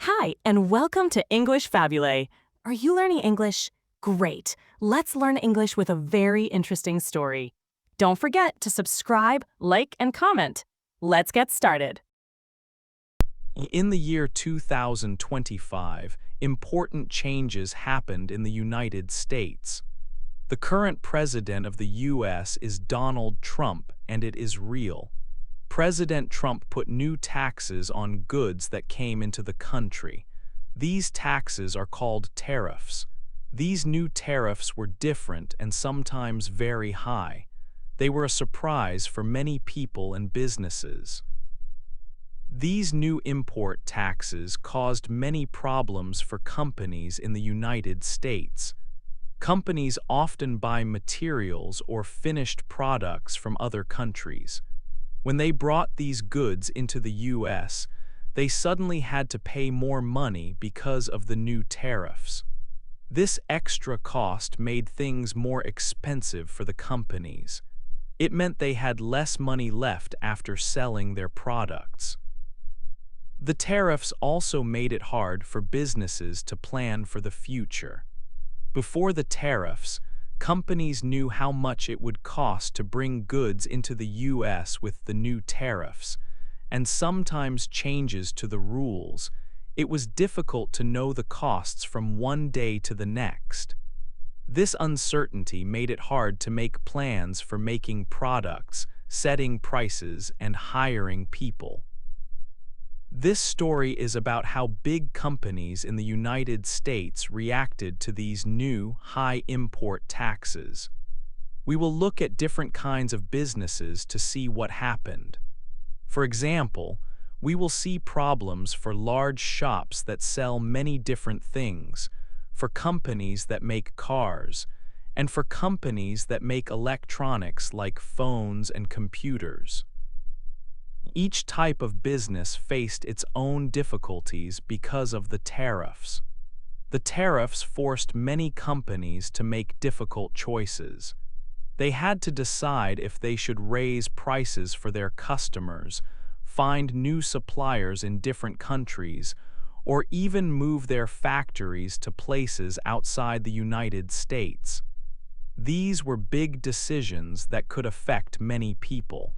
Hi, and welcome to English-Fabule. Are you learning English? Great. Let's learn English with a very interesting story. Don't forget to subscribe, like, and comment. Let's get started. In the year 2025, important changes happened in the United States. The current president of the U.S. is Donald Trump, and it is real. President Trump put new taxes on goods that came into the country. These taxes are called tariffs. These new tariffs were different and sometimes very high. They were a surprise for many people and businesses. These new import taxes caused many problems for companies in the United States. Companies often buy materials or finished products from other countries. When they brought these goods into the U.S., they suddenly had to pay more money because of the new tariffs. This extra cost made things more expensive for the companies. It meant they had less money left after selling their products. The tariffs also made it hard for businesses to plan for the future. Before the tariffs, companies knew how much it would cost to bring goods into the U.S. with the new tariffs, and sometimes changes to the rules. It was difficult to know the costs from one day to the next. This uncertainty made it hard to make plans for making products, setting prices, and hiring people. This story is about how big companies in the United States reacted to these new, high import taxes. We will look at different kinds of businesses to see what happened. For example, we will see problems for large shops that sell many different things, for companies that make cars, and for companies that make electronics like phones and computers. Each type of business faced its own difficulties because of the tariffs. The tariffs forced many companies to make difficult choices. They had to decide if they should raise prices for their customers, find new suppliers in different countries, or even move their factories to places outside the United States. These were big decisions that could affect many people.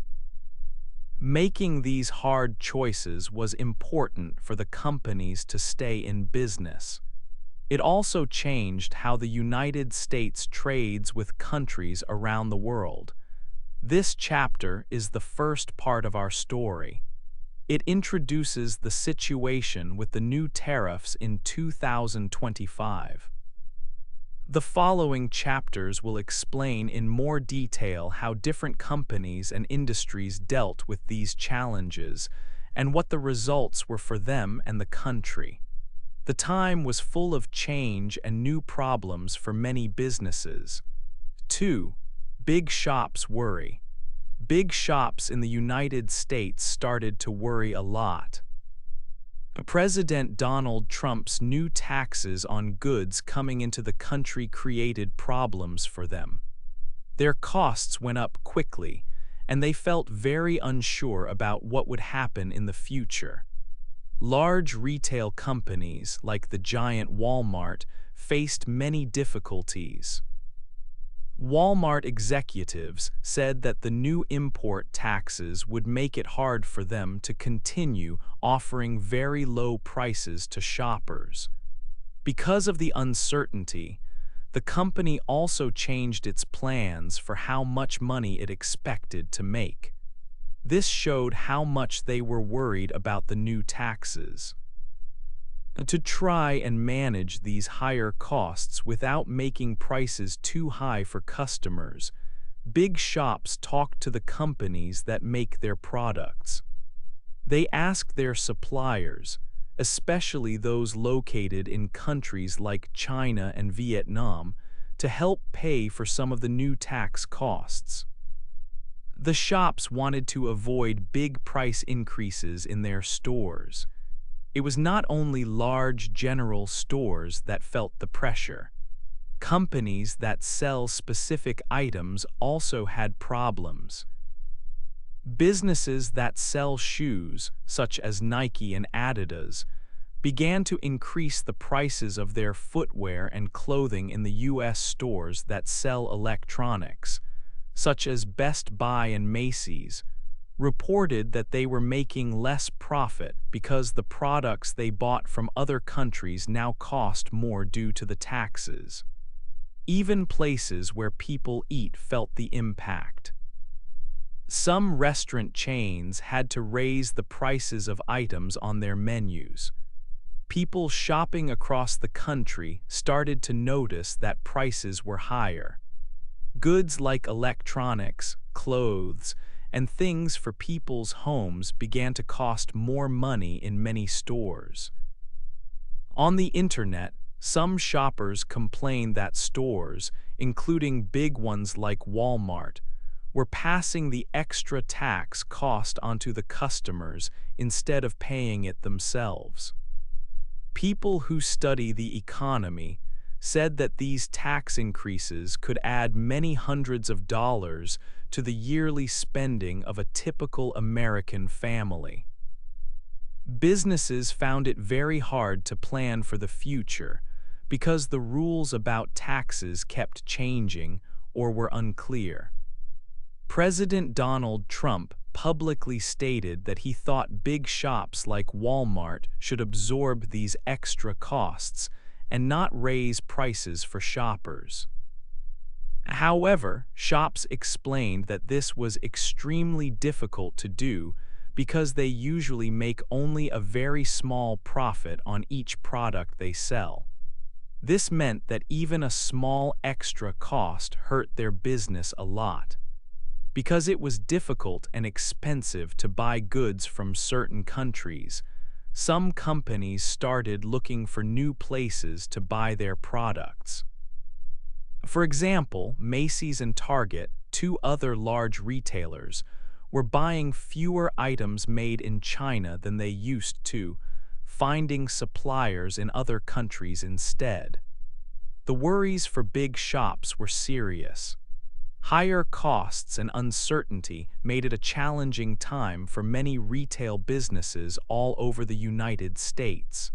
Making these hard choices was important for the companies to stay in business. It also changed how the United States trades with countries around the world. This chapter is the first part of our story. It introduces the situation with the new tariffs in 2025. The following chapters will explain in more detail how different companies and industries dealt with these challenges and what the results were for them and the country. The time was full of change and new problems for many businesses. 2. Big shops worry. Big shops in the United States started to worry a lot. President Donald Trump's new taxes on goods coming into the country created problems for them. Their costs went up quickly, and they felt very unsure about what would happen in the future. Large retail companies like the giant Walmart faced many difficulties. Walmart executives said that the new import taxes would make it hard for them to continue offering very low prices to shoppers. Because of the uncertainty, the company also changed its plans for how much money it expected to make. This showed how much they were worried about the new taxes. To try and manage these higher costs without making prices too high for customers, big shops talked to the companies that make their products. They asked their suppliers, especially those located in countries like China and Vietnam, to help pay for some of the new tax costs. The shops wanted to avoid big price increases in their stores. It was not only large general stores that felt the pressure. Companies that sell specific items also had problems. Businesses that sell shoes, such as Nike and Adidas, began to increase the prices of their footwear and clothing in the U.S. stores that sell electronics, such as Best Buy and Macy's, reported that they were making less profit because the products they bought from other countries now cost more due to the taxes. Even places where people eat felt the impact. Some restaurant chains had to raise the prices of items on their menus. People shopping across the country started to notice that prices were higher. Goods like electronics, clothes, and things for people's homes began to cost more money in many stores. On the internet, some shoppers complained that stores, including big ones like Walmart, were passing the extra tax cost onto the customers instead of paying it themselves. People who study the economy said that these tax increases could add many hundreds of dollars to the yearly spending of a typical American family. Businesses found it very hard to plan for the future because the rules about taxes kept changing or were unclear. President Donald Trump publicly stated that he thought big shops like Walmart should absorb these extra costs and not raise prices for shoppers. However, shops explained that this was extremely difficult to do because they usually make only a very small profit on each product they sell. This meant that even a small extra cost hurt their business a lot. Because it was difficult and expensive to buy goods from certain countries, some companies started looking for new places to buy their products. For example, Macy's and Target, two other large retailers, were buying fewer items made in China than they used to, finding suppliers in other countries instead. The worries for big shops were serious. Higher costs and uncertainty made it a challenging time for many retail businesses all over the United States.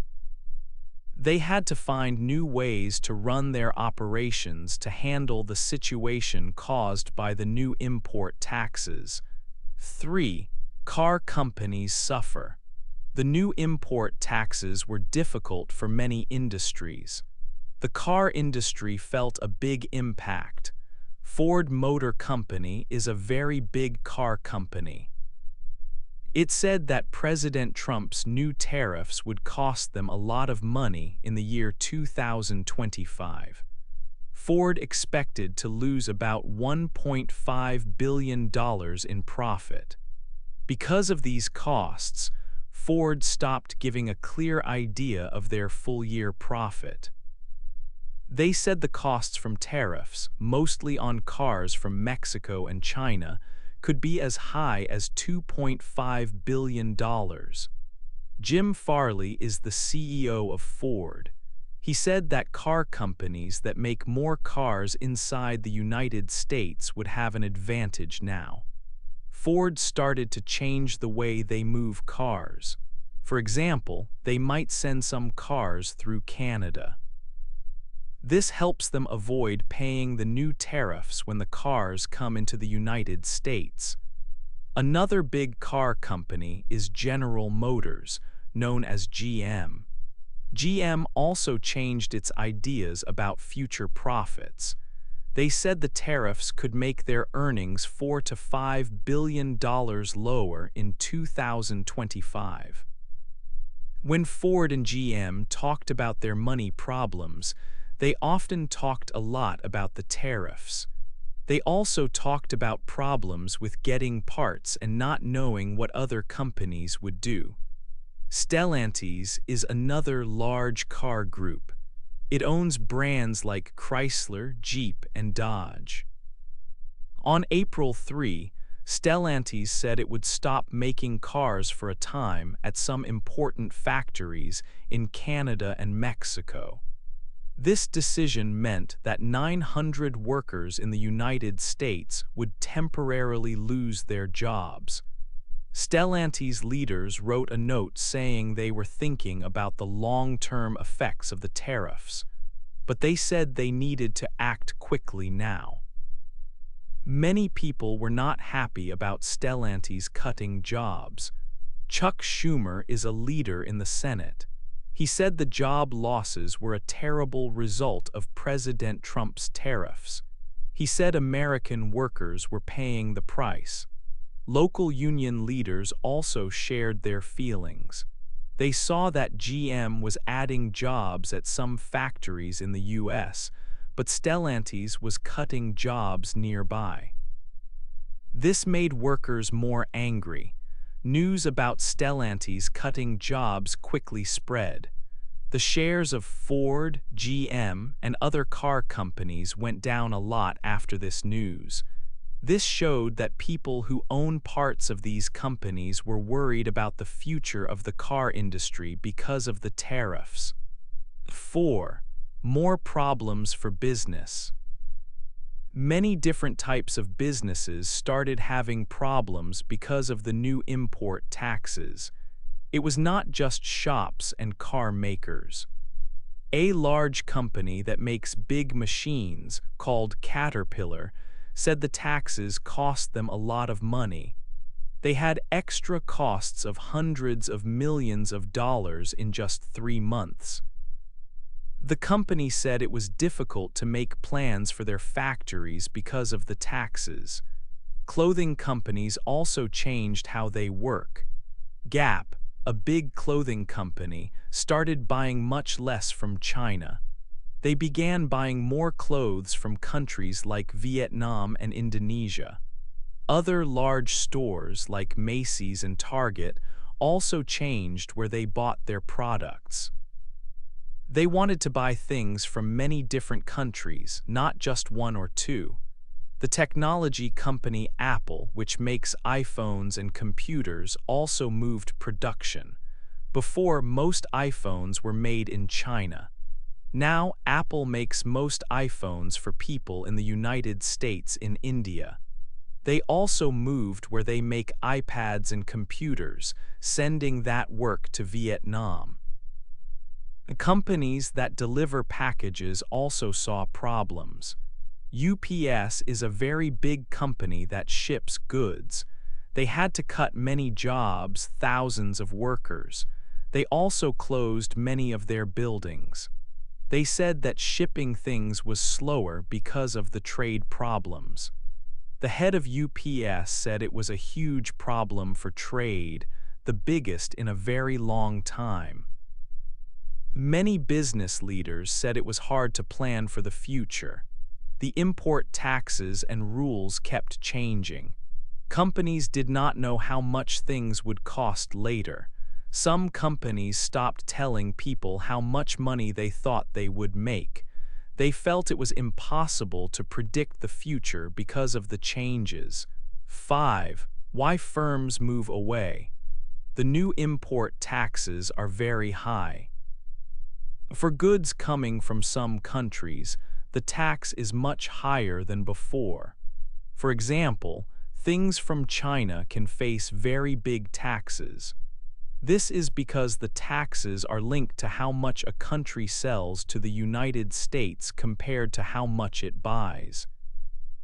They had to find new ways to run their operations to handle the situation caused by the new import taxes. 3. Car companies suffer. The new import taxes were difficult for many industries. The car industry felt a big impact. Ford Motor Company is a very big car company. It said that President Trump's new tariffs would cost them a lot of money in the year 2025. Ford expected to lose about $1.5 billion in profit. Because of these costs, Ford stopped giving a clear idea of their full-year profit. They said the costs from tariffs, mostly on cars from Mexico and China, could be as high as $2.5 billion. Jim Farley is the CEO of Ford. He said that car companies that make more cars inside the United States would have an advantage now. Ford started to change the way they move cars. For example, they might send some cars through Canada. This helps them avoid paying the new tariffs when the cars come into the United States. Another big car company is General Motors, known as GM. GM also changed its ideas about future profits. They said the tariffs could make their earnings $4 to $5 billion lower in 2025. When Ford and GM talked about their money problems, they often talked a lot about the tariffs. They also talked about problems with getting parts and not knowing what other companies would do. Stellantis is another large car group. It owns brands like Chrysler, Jeep, and Dodge. On April 3, Stellantis said it would stop making cars for a time at some important factories in Canada and Mexico. This decision meant that 900 workers in the United States would temporarily lose their jobs. Stellantis leaders wrote a note saying they were thinking about the long-term effects of the tariffs, but they said they needed to act quickly now. Many people were not happy about Stellantis cutting jobs. Chuck Schumer is a leader in the Senate. He said the job losses were a terrible result of President Trump's tariffs. He said American workers were paying the price. Local union leaders also shared their feelings. They saw that GM was adding jobs at some factories in the U.S., but Stellantis was cutting jobs nearby. This made workers more angry. News about Stellantis cutting jobs quickly spread. The shares of Ford, GM, and other car companies went down a lot after this news. This showed that people who own parts of these companies were worried about the future of the car industry because of the tariffs. 4. More problems for business. Many different types of businesses started having problems because of the new import taxes. It was not just shops and car makers. A large company that makes big machines, called Caterpillar, said the taxes cost them a lot of money. They had extra costs of hundreds of millions of dollars in just 3 months. The company said it was difficult to make plans for their factories because of the taxes. Clothing companies also changed how they work. Gap, a big clothing company, started buying much less from China. They began buying more clothes from countries like Vietnam and Indonesia. Other large stores like Macy's and Target also changed where they bought their products. They wanted to buy things from many different countries, not just one or two. The technology company Apple, which makes iPhones and computers, also moved production. Before, most iPhones were made in China. Now, Apple makes most iPhones for people in the United States and India. They also moved where they make iPads and computers, sending that work to Vietnam. Companies that deliver packages also saw problems. UPS is a very big company that ships goods. They had to cut many jobs, thousands of workers. They also closed many of their buildings. They said that shipping things was slower because of the trade problems. The head of UPS said it was a huge problem for trade, the biggest in a very long time. Many business leaders said it was hard to plan for the future. The import taxes and rules kept changing. Companies did not know how much things would cost later. Some companies stopped telling people how much money they thought they would make. They felt it was impossible to predict the future because of the changes. 5. Why firms move away. The new import taxes are very high. For goods coming from some countries, the tax is much higher than before. For example, things from China can face very big taxes. This is because the taxes are linked to how much a country sells to the United States compared to how much it buys.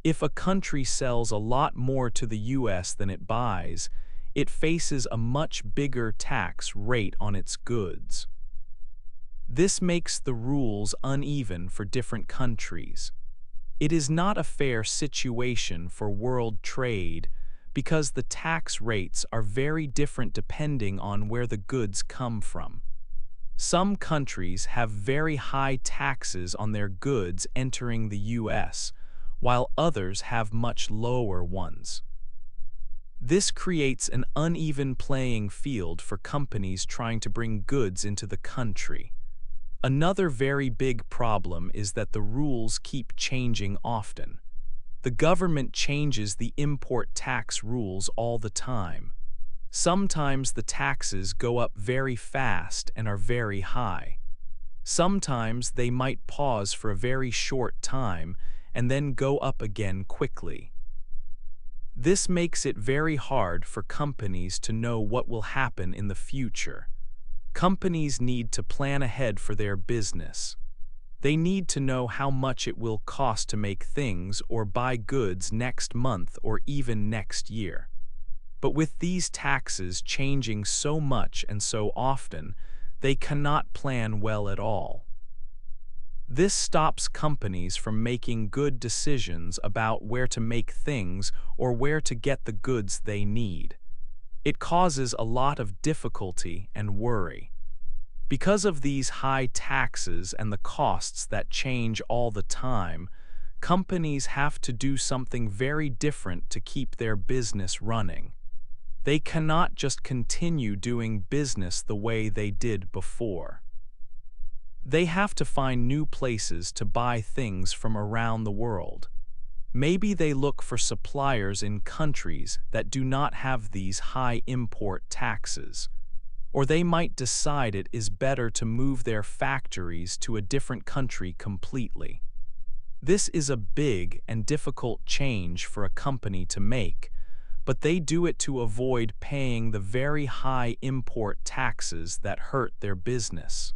If a country sells a lot more to the US than it buys, it faces a much bigger tax rate on its goods. This makes the rules uneven for different countries. It is not a fair situation for world trade because the tax rates are very different depending on where the goods come from. Some countries have very high taxes on their goods entering the US, while others have much lower ones. This creates an uneven playing field for companies trying to bring goods into the country. Another very big problem is that the rules keep changing often. The government changes the import tax rules all the time. Sometimes the taxes go up very fast and are very high. Sometimes they might pause for a very short time and then go up again quickly. This makes it very hard for companies to know what will happen in the future. Companies need to plan ahead for their business. They need to know how much it will cost to make things or buy goods next month or even next year. But with these taxes changing so much and so often, they cannot plan well at all. This stops companies from making good decisions about where to make things or where to get the goods they need. It causes a lot of difficulty and worry. Because of these high taxes and the costs that change all the time, companies have to do something very different to keep their business running. They cannot just continue doing business the way they did before. They have to find new places to buy things from around the world. Maybe they look for suppliers in countries that do not have these high import taxes. Or they might decide it is better to move their factories to a different country completely. This is a big and difficult change for a company to make, but they do it to avoid paying the very high import taxes that hurt their business.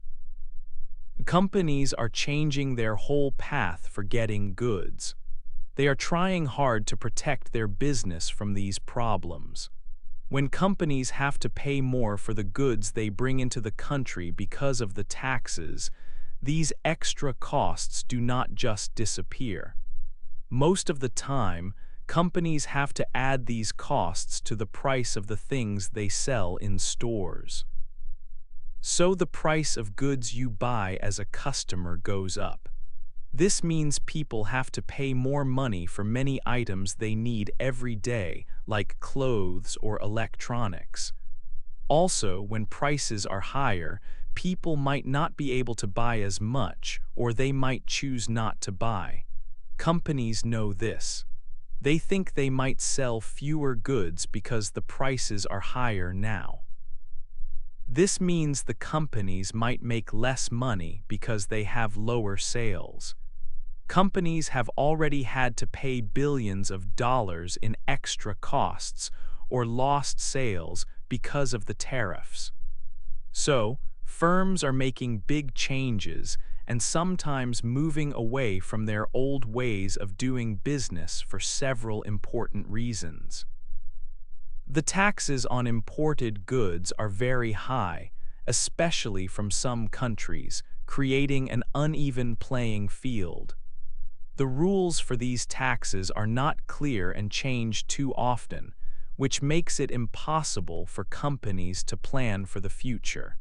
Companies are changing their whole path for getting goods. They are trying hard to protect their business from these problems. When companies have to pay more for the goods they bring into the country because of the taxes, these extra costs do not just disappear. Most of the time, companies have to add these costs to the price of the things they sell in stores. So the price of goods you buy as a customer goes up. This means people have to pay more money for many items they need every day, like clothes or electronics. Also, when prices are higher, people might not be able to buy as much, or they might choose not to buy. Companies know this. They think they might sell fewer goods because the prices are higher now. This means the companies might make less money because they have lower sales. Companies have already had to pay billions of dollars in extra costs or lost sales because of the tariffs. So, firms are making big changes and sometimes moving away from their old ways of doing business for several important reasons. The taxes on imported goods are very high, especially from some countries, creating an uneven playing field. The rules for these taxes are not clear and change too often, which makes it impossible for companies to plan for the future.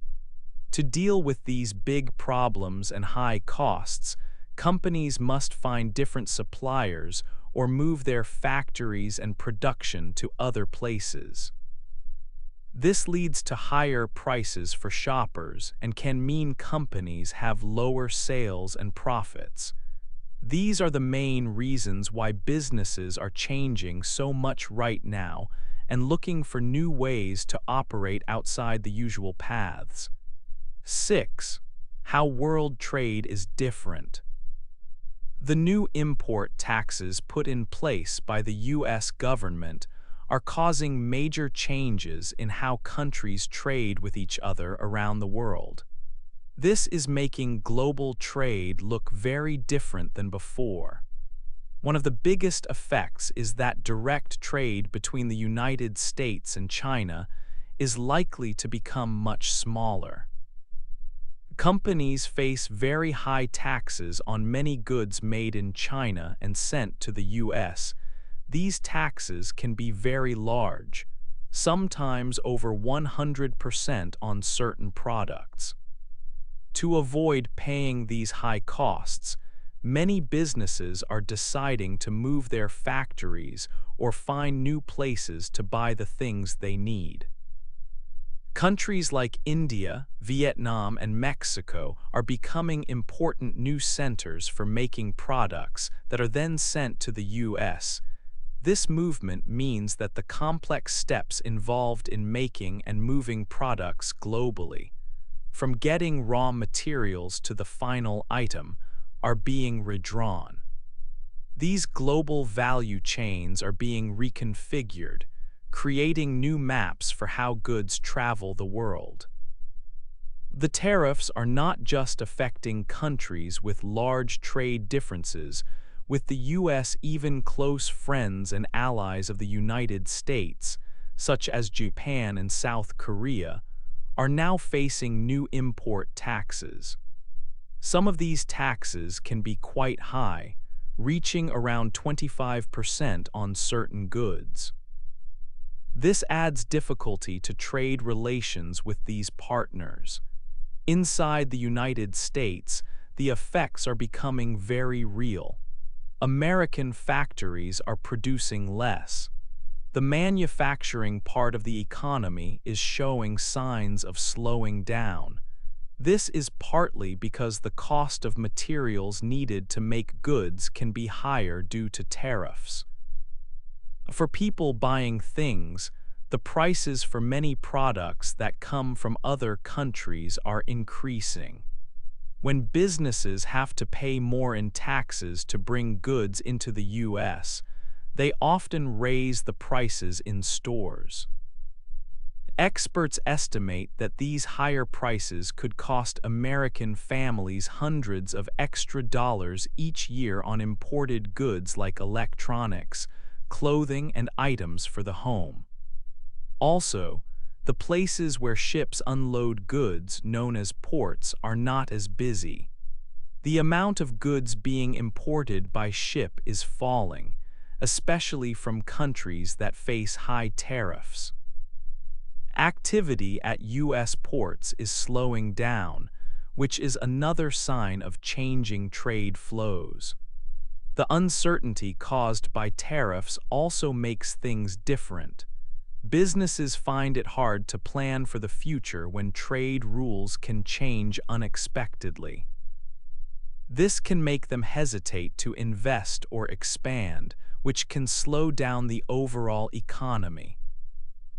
To deal with these big problems and high costs, companies must find different suppliers or move their factories and production to other places. This leads to higher prices for shoppers and can mean companies have lower sales and profits. These are the main reasons why businesses are changing so much right now and looking for new ways to operate outside the usual paths. 6. How world trade is different. The new import taxes put in place by the U.S. government are causing major changes in how countries trade with each other around the world. This is making global trade look very different than before. One of the biggest effects is that direct trade between the United States and China is likely to become much smaller. Companies face very high taxes on many goods made in China and sent to the U.S. These taxes can be very large, sometimes over 100% on certain products. To avoid paying these high costs, many businesses are deciding to move their factories or find new places to buy the things they need. Countries like India, Vietnam, and Mexico are becoming important new centers for making products that are then sent to the U.S. This movement means that the complex steps involved in making and moving products globally, from getting raw materials to the final item, are being redrawn. These global value chains are being reconfigured, creating new maps for how goods travel the world. The tariffs are not just affecting countries with large trade differences, with the U.S. even close friends and allies of the United States, such as Japan and South Korea, are now facing new import taxes. Some of these taxes can be quite high, reaching around 25% on certain goods. This adds difficulty to trade relations with these partners. Inside the United States, the effects are becoming very real. American factories are producing less. The manufacturing part of the economy is showing signs of slowing down. This is partly because the cost of materials needed to make goods can be higher due to tariffs. For people buying things, the prices for many products that come from other countries are increasing. When businesses have to pay more in taxes to bring goods into the U.S., they often raise the prices in stores. Experts estimate that these higher prices could cost American families hundreds of extra dollars each year on imported goods like electronics, clothing, and items for the home. Also, the places where ships unload goods, known as ports, are not as busy. The amount of goods being imported by ship is falling, especially from countries that face high tariffs. Activity at U.S. ports is slowing down, which is another sign of changing trade flows. The uncertainty caused by tariffs also makes things different. Businesses find it hard to plan for the future when trade rules can change unexpectedly. This can make them hesitate to invest or expand, which can slow down the overall economy.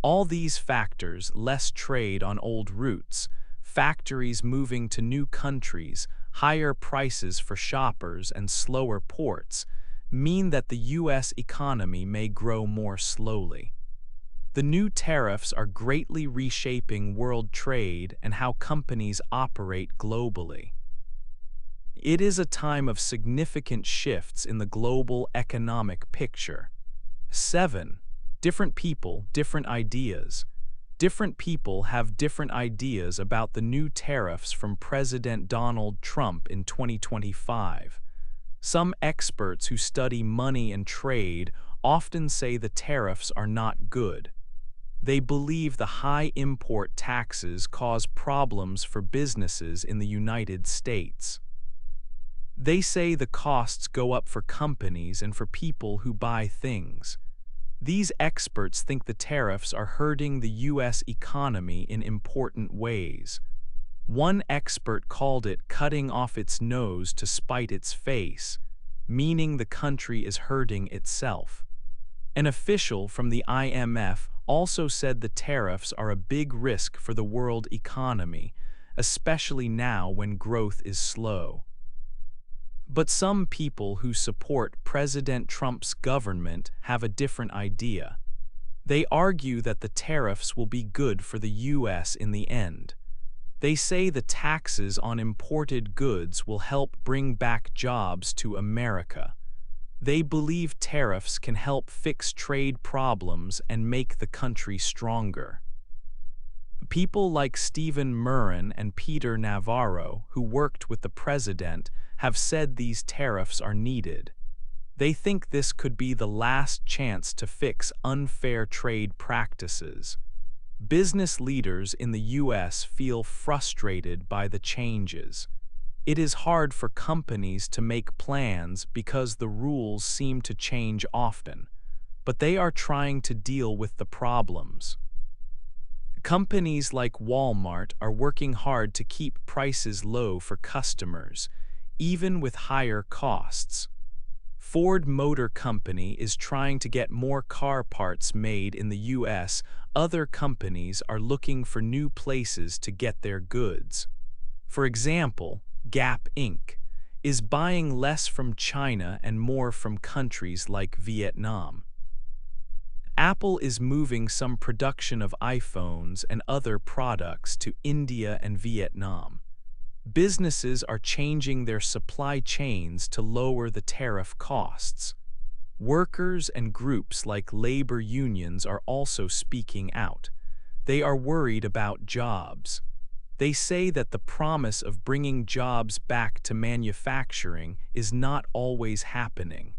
All these factors, less trade on old routes, factories moving to new countries, higher prices for shoppers, and slower ports, mean that the U.S. economy may grow more slowly. The new tariffs are greatly reshaping world trade and how companies operate globally. It is a time of significant shifts in the global economic picture. 7. Different people, different ideas. Different people have different ideas about the new tariffs from President Donald Trump in 2025. Some experts who study money and trade often say the tariffs are not good. They believe the high import taxes cause problems for businesses in the United States. They say the costs go up for companies and for people who buy things. These experts think the tariffs are hurting the U.S. economy in important ways. One expert called it cutting off its nose to spite its face, meaning the country is hurting itself. An official from the IMF also said the tariffs are a big risk for the world economy, especially now when growth is slow. But some people who support President Trump's government have a different idea. They argue that the tariffs will be good for the U.S. in the end. They say the taxes on imported goods will help bring back jobs to America. They believe tariffs can help fix trade problems and make the country stronger. People like Stephen Murrin and Peter Navarro, who worked with the president, have said these tariffs are needed. They think this could be the last chance to fix unfair trade practices. Business leaders in the U.S. feel frustrated by the changes. It is hard for companies to make plans because the rules seem to change often, but they are trying to deal with the problems. Companies like Walmart are working hard to keep prices low for customers, even with higher costs. Ford Motor Company is trying to get more car parts made in the U.S. Other companies are looking for new places to get their goods. For example, Gap Inc. is buying less from China and more from countries like Vietnam. Apple is moving some production of iPhones and other products to India and Vietnam. Businesses are changing their supply chains to lower the tariff costs. Workers and groups like labor unions are also speaking out. They are worried about jobs. They say that the promise of bringing jobs back to manufacturing is not always happening.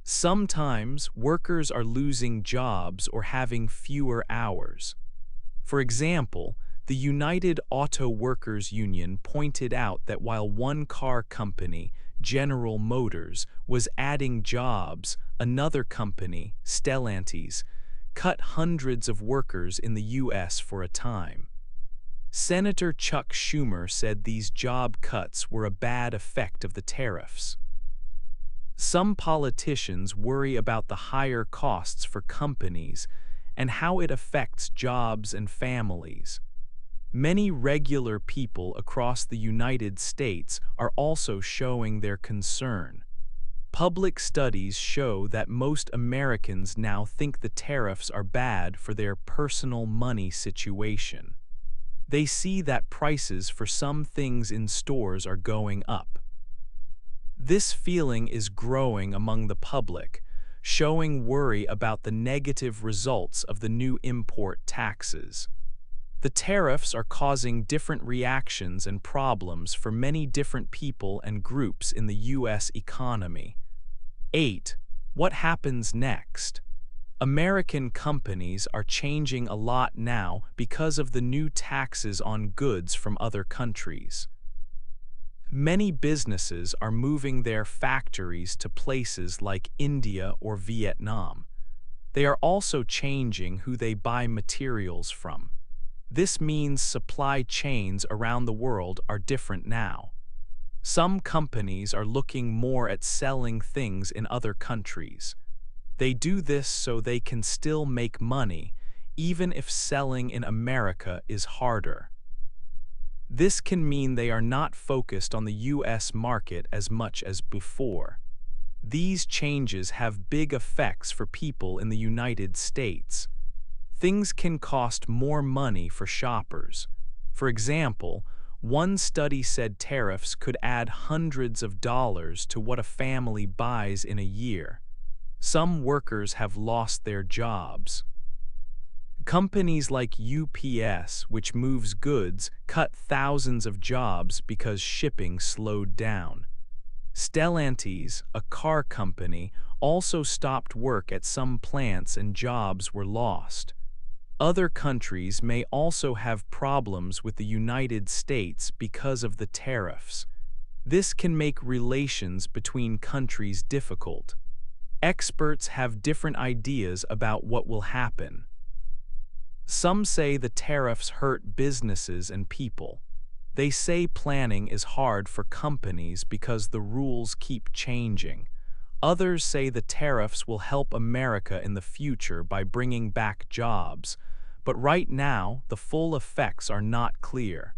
Sometimes workers are losing jobs or having fewer hours. For example, the United Auto Workers Union pointed out that while one car company, General Motors, was adding jobs, another company, Stellantis, cut hundreds of workers in the U.S. for a time. Senator Chuck Schumer said these job cuts were a bad effect of the tariffs. Some politicians worry about the higher costs for companies and how it affects jobs and families. Many regular people across the United States are also showing their concern. Public studies show that most Americans now think the tariffs are bad for their personal money situation. They see that prices for some things in stores are going up. This feeling is growing among the public, showing worry about the negative results of the new import taxes. The tariffs are causing different reactions and problems for many different people and groups in the U.S. economy. 8. What happens next? American companies are changing a lot now because of the new taxes on goods from other countries. Many businesses are moving their factories to places like India or Vietnam. They are also changing who they buy materials from. This means supply chains around the world are different now. Some companies are looking more at selling things in other countries. They do this so they can still make money, even if selling in America is harder. This can mean they are not focused on the U.S. market as much as before. These changes have big effects for people in the United States. Things can cost more money for shoppers. For example, one study said tariffs could add hundreds of dollars to what a family buys in a year. Some workers have lost their jobs. Companies like UPS, which moves goods, cut thousands of jobs because shipping slowed down. Stellantis, a car company, also stopped work at some plants and jobs were lost. Other countries may also have problems with the United States because of the tariffs. This can make relations between countries difficult. Experts have different ideas about what will happen. Some say the tariffs hurt businesses and people. They say planning is hard for companies because the rules keep changing. Others say the tariffs will help America in the future by bringing back jobs. But right now, the full effects are not clear.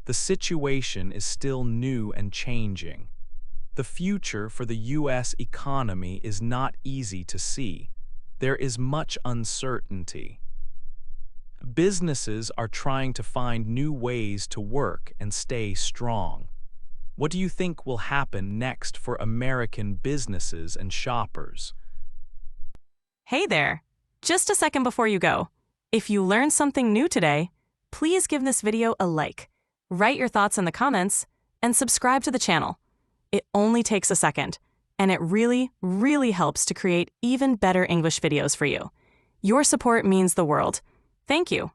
The situation is still new and changing. The future for the U.S. economy is not easy to see. There is much uncertainty. Businesses are trying to find new ways to work and stay strong. What do you think will happen next for American businesses and shoppers? Hey there! Just a second before you go. If you learned something new today, please give this video a like, write your thoughts in the comments, and subscribe to the channel. It only takes a second, and it really, really helps to create even better English videos for you. Your support means the world. Thank you.